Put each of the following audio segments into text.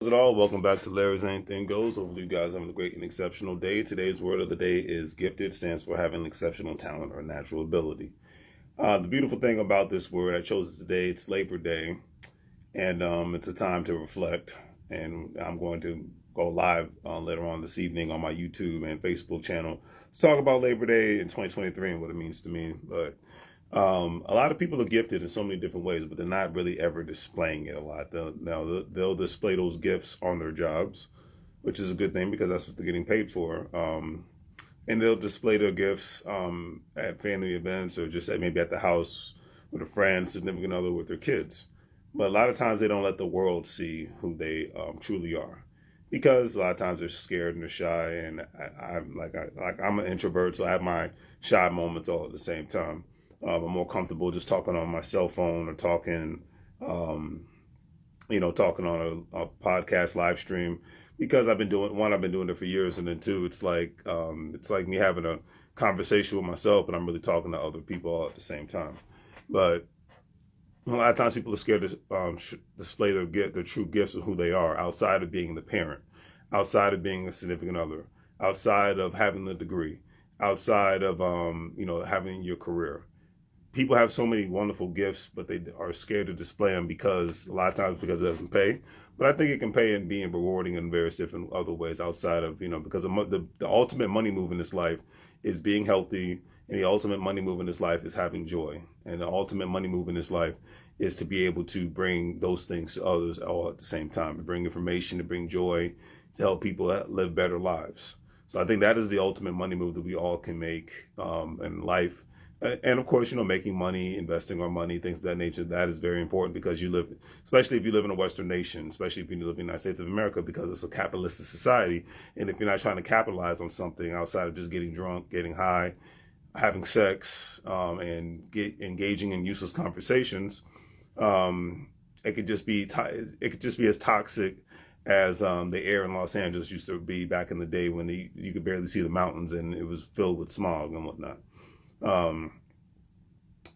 It all. Welcome back to Larry's Anything Goes. Hopefully you guys are having a great and exceptional day. Today's word of the day is gifted. Stands for having exceptional talent or natural ability. The beautiful thing about this word, I chose it today. It's Labor Day, and it's a time to reflect. And I'm going to go live later on this evening on my YouTube and Facebook channel to talk about Labor Day in 2023 and what it means to me. But a lot of people are gifted in so many different ways, but they're not really ever displaying it a lot. They'll display those gifts on their jobs, which is a good thing because that's what they're getting paid for. And they'll display their gifts at family events or just maybe at the house with a friend, significant other, with their kids. But a lot of times they don't let the world see who they truly are, because a lot of times they're scared and they're shy. And I'm an introvert, so I have my shy moments all at the same time. I'm more comfortable just talking on my cell phone or talking on a podcast live stream, because I've been doing it for years, and then two, it's like me having a conversation with myself, and I'm really talking to other people all at the same time. But a lot of times people are scared to display their true gifts of who they are, outside of being the parent, outside of being a significant other, outside of having the degree, outside of having your career. People have so many wonderful gifts, but they are scared to display them because a lot of times because it doesn't pay. But I think it can pay in being rewarding in various different other ways outside of, because the ultimate money move in this life is being healthy, and the ultimate money move in this life is having joy. And the ultimate money move in this life is to be able to bring those things to others all at the same time, to bring information, to bring joy, to help people live better lives. So I think that is the ultimate money move that we all can make in life. And of course, making money, investing our money, things of that nature, that is very important, because especially if you live in a Western nation, especially if you live in the United States of America, because it's a capitalistic society. And if you're not trying to capitalize on something outside of just getting drunk, getting high, having sex, and engaging in useless conversations, it could just be as toxic as the air in Los Angeles used to be back in the day when you could barely see the mountains and it was filled with smog and whatnot.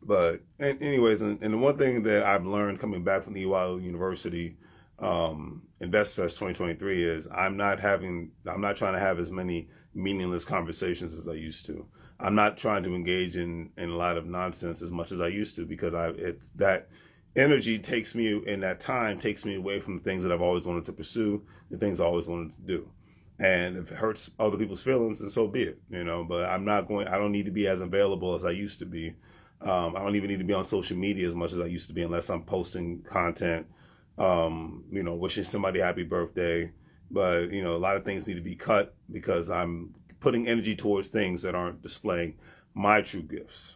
But anyways, and the one thing that I've learned coming back from the EYL University InvestFest 2023 is I'm not trying to have as many meaningless conversations as I used to. I'm not trying to engage in a lot of nonsense as much as I used to, because it's that energy takes me away from the things that I've always wanted to pursue, the things I always wanted to do. And if it hurts other people's feelings, then so be it, but I don't need to be as available as I used to be. I don't even need to be on social media as much as I used to be, unless I'm posting content, wishing somebody happy birthday. But, a lot of things need to be cut, because I'm putting energy towards things that aren't displaying my true gifts.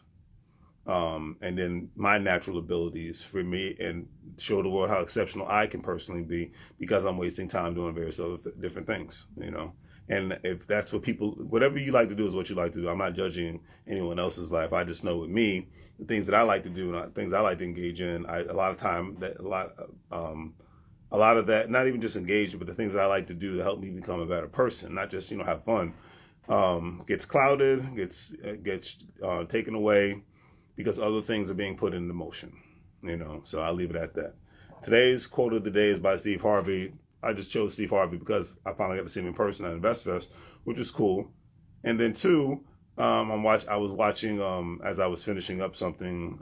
And then my natural abilities for me, and show the world how exceptional I can personally be, because I'm wasting time doing various other different things, And if that's whatever you like to do is what you like to do. I'm not judging anyone else's life. I just know with me, the things that I like to do and things I like to engage in, a lot of that, not even just engage, but the things that I like to do to help me become a better person, not just, have fun, gets clouded, gets taken away, because other things are being put into motion, so I'll leave it at that. Today's quote of the day is by Steve Harvey. I just chose Steve Harvey because I finally got to see him in person at InvestFest, which is cool. And then two, I was watching as I was finishing up something,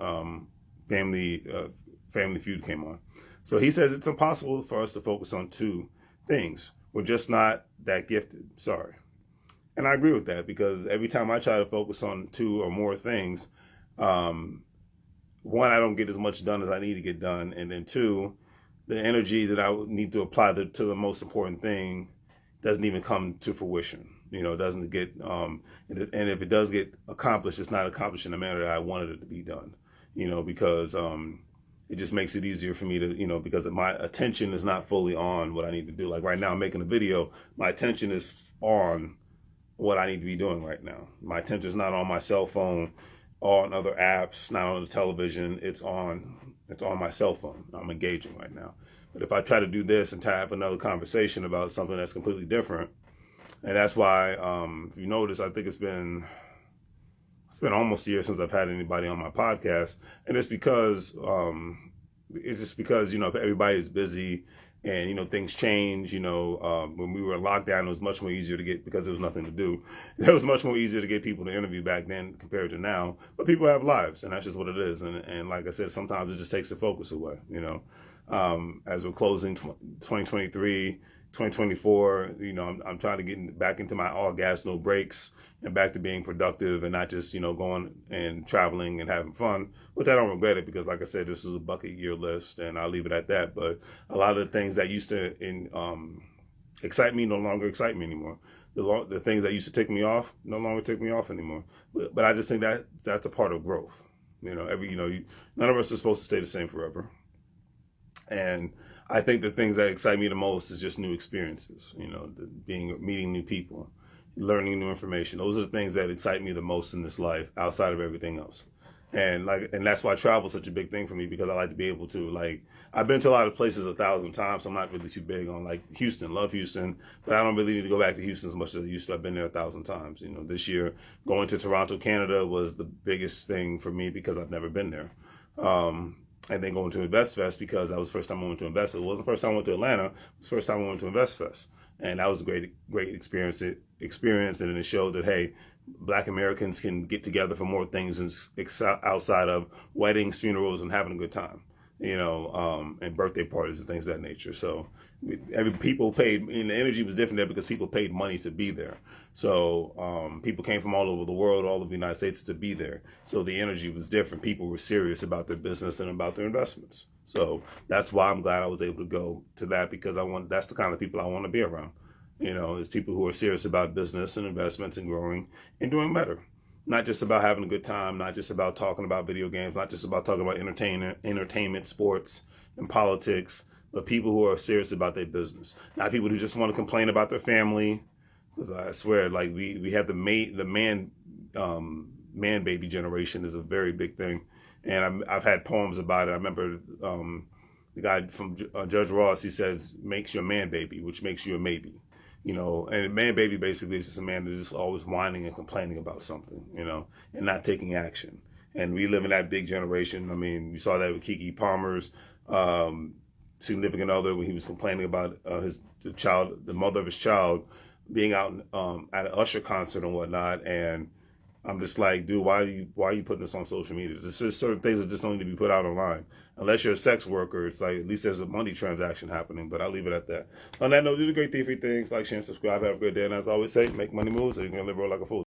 Family Feud came on. So he says it's impossible for us to focus on two things. We're just not that gifted. Sorry. And I agree with that, because every time I try to focus on two or more things, one, I don't get as much done as I need to get done. And then two, the energy that I would need to apply to the most important thing doesn't even come to fruition. It doesn't get, and if it does get accomplished, it's not accomplished in the manner that I wanted it to be done, because it just makes it easier for me to, because my attention is not fully on what I need to do. Like right now, I'm making a video. My attention is on what I need to be doing right now. My attention is not on my cell phone, on other apps, not on the television. It's on my cell phone. I'm engaging right now. But if I try to do this and have another conversation about something that's completely different, and that's why, if you notice, I think it's been almost a year since I've had anybody on my podcast, and it's just because everybody's busy And, you know, things change. You know, when we were in lockdown, it was much more easier to get, because there was nothing to do. It was much more easier to get people to interview back then compared to now. But people have lives, and that's just what it is. And like I said, sometimes it just takes the focus away, you know. As we're closing 2023, 2024, you know, I'm trying to get back into my all gas, no brakes, and back to being productive and not just, you know, going and traveling and having fun, which I don't regret it, because like I said, this is a bucket year list and I'll leave it at that. But a lot of the things that used to excite me no longer excite me anymore. The things that used to take me off no longer take me off anymore. But I just think that that's a part of growth. You know, none of us are supposed to stay the same forever. And I think the things that excite me the most is just new experiences, you know, meeting new people, learning new information. Those are the things that excite me the most in this life, outside of everything else. And that's why travel is such a big thing for me, because I like to be able to, like, I've been to a lot of places 1,000 times, so I'm not really too big on, like, Houston. Love Houston, but I don't really need to go back to Houston as much as I used to. I've been there 1,000 times. You know, this year going to Toronto, Canada was the biggest thing for me because I've never been there. And then going to InvestFest, because that was the first time I went to InvestFest. It wasn't the first time I went to Atlanta. It was the first time I went to InvestFest. And that was a great experience. And then it showed that, hey, Black Americans can get together for more things outside of weddings, funerals, and having a good time, you know, and birthday parties and things of that nature. So people paid, and the energy was different there because people paid money to be there. So people came from all over the world, all of the United States, to be there. So the energy was different. People were serious about their business and about their investments. So that's why I'm glad I was able to go to that, because that's the kind of people I want to be around. You know, it's people who are serious about business and investments and growing and doing better. Not just about having a good time, not just about talking about video games, not just about talking about entertainment, sports, and politics, but people who are serious about their business. Not people who just want to complain about their family. Because I swear, like, we have the man baby generation is a very big thing. And I've had poems about it. I remember the guy from Judge Ross, he says, makes you a man baby, which makes you a maybe. You know, and a man baby basically is just a man that's just always whining and complaining about something, you know, and not taking action. And we live in that big generation. I mean, you saw that with Keke Palmer's significant other, when he was complaining about the mother of his child, being out at an Usher concert and whatnot. And I'm just like, dude, why are you putting this on social media? There's just certain things that just don't need to be put out online. Unless you're a sex worker, it's like, at least there's a money transaction happening, but I'll leave it at that. On that note, do the great things, like, share, and subscribe. Have a good day. And as I always say, make money moves, so you can live real like a fool.